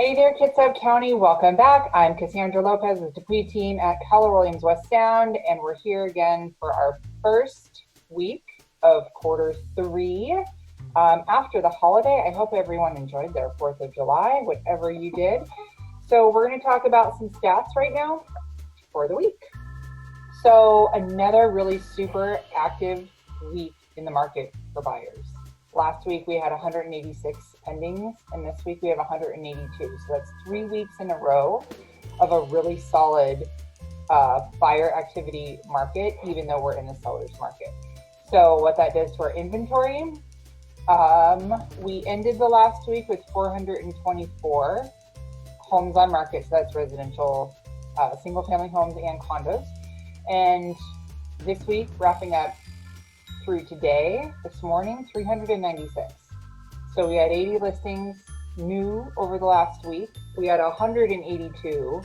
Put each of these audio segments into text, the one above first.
Hey there, Kitsap County. Welcome back. I'm Cassandra Lopez with the Dupuis team at Keller Williams West Sound, and we're here again for our first week of quarter three. After the holiday, I hope everyone enjoyed their 4th of July, whatever you did. So we're going to talk about some stats right now for the week. So another really super active week in the market for buyers. Last week we had 186 pendings, and this week we have 182. So that's 3 weeks in a row of a really solid buyer activity market, even though we're in the seller's market. So what that does to our inventory, we ended the last week with 424 homes on market. So that's residential, single family homes and condos. And this week, wrapping up through today, this morning, 396. So we had 80 listings new over the last week. We had 182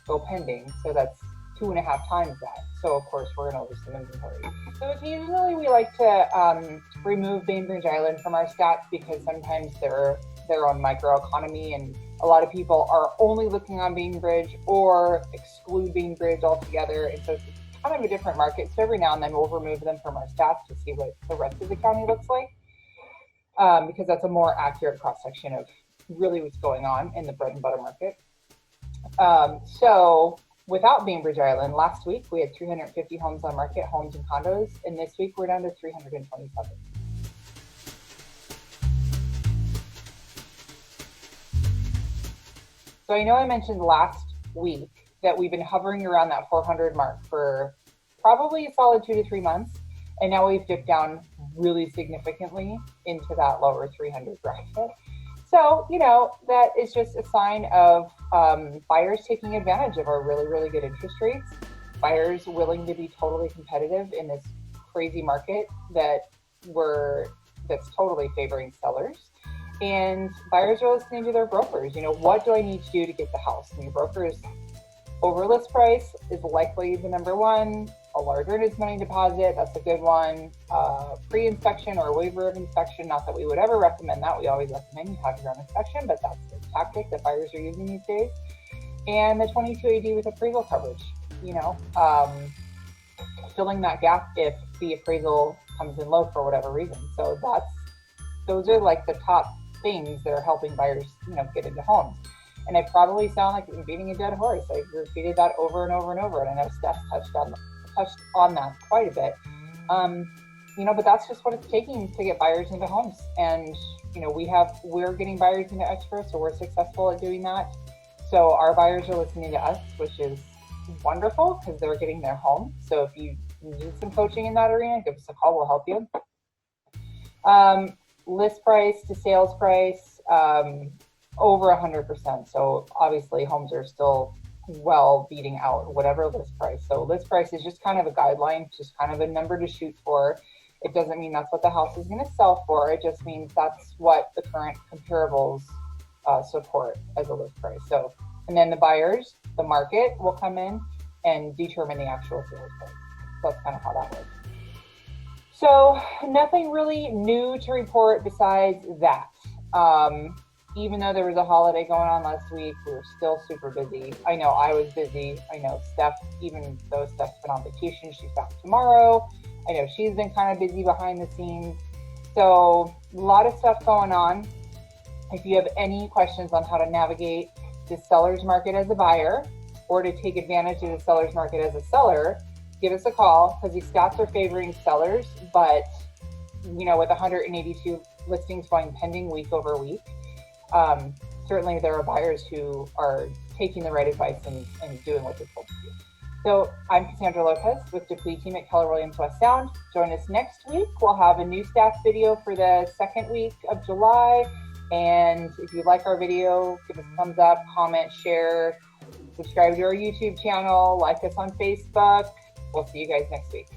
go pending. So that's 2.5 times that. So of course we're going to lose some inventory. So occasionally we like to remove Bainbridge Island from our stats because sometimes they're their own microeconomy, and a lot of people are only looking on Bainbridge or exclude Bainbridge altogether. And so it's kind of a different market. So every now and then we'll remove them from our stats to see what the rest of the county looks like, because that's a more accurate cross-section of really what's going on in the bread and butter market. So without Bainbridge Island, last week we had 350 homes on market, homes and condos, and this week we're down to 327. So I know I mentioned last week that we've been hovering around that 400 mark for probably a solid 2 to 3 months. And now we've dipped down really significantly into that lower 300 bracket. So, that is just a sign of buyers taking advantage of our really, really good interest rates, buyers willing to be totally competitive in this crazy market that's totally favoring sellers. And buyers are listening to their brokers. What do I need to do to get the house? And your broker's over list price is likely the number one. A large earnest money deposit, that's a good one. Pre-inspection or waiver of inspection, not that we would ever recommend that. We always recommend you have your own inspection, but that's the tactic that buyers are using these days. And the 22 AD with appraisal coverage, filling that gap if the appraisal comes in low for whatever reason. So those are like the top things that are helping buyers, get into homes. And I probably sound like I'm beating a dead horse. I've repeated that over and over and over, and I know Steph touched on that quite a bit. But that's just what it's taking to get buyers into homes. And, we're getting buyers into escrow, so we're successful at doing that. So our buyers are listening to us, which is wonderful because they're getting their home. So if you need some coaching in that arena, give us a call, we'll help you. List price to sales price, over 100%. So obviously homes are still well beating out whatever list price. So list price is just kind of a guideline, just kind of a number to shoot for. It doesn't mean that's what the house is going to sell for. It just means that's what the current comparables support as a list price. So, and then the buyers, the market will come in and determine the actual sales price. So that's kind of how that works. So nothing really new to report besides that. Even though there was a holiday going on last week, we were still super busy. I know I was busy. I know Steph, even though Steph's been on vacation, she's back tomorrow. I know she's been kind of busy behind the scenes. So a lot of stuff going on. If you have any questions on how to navigate the seller's market as a buyer or to take advantage of the seller's market as a seller, give us a call because these stats are favoring sellers. But, with 182 listings going pending week over week, certainly there are buyers who are taking the right advice and doing what they're told to do. So I'm Cassandra Lopez with Dupuis team at Keller Williams West Sound. Join us next week. We'll have a new stats video for the second week of July. And if you like our video, give us a thumbs up, comment, share, subscribe to our YouTube channel, like us on Facebook. We'll see you guys next week.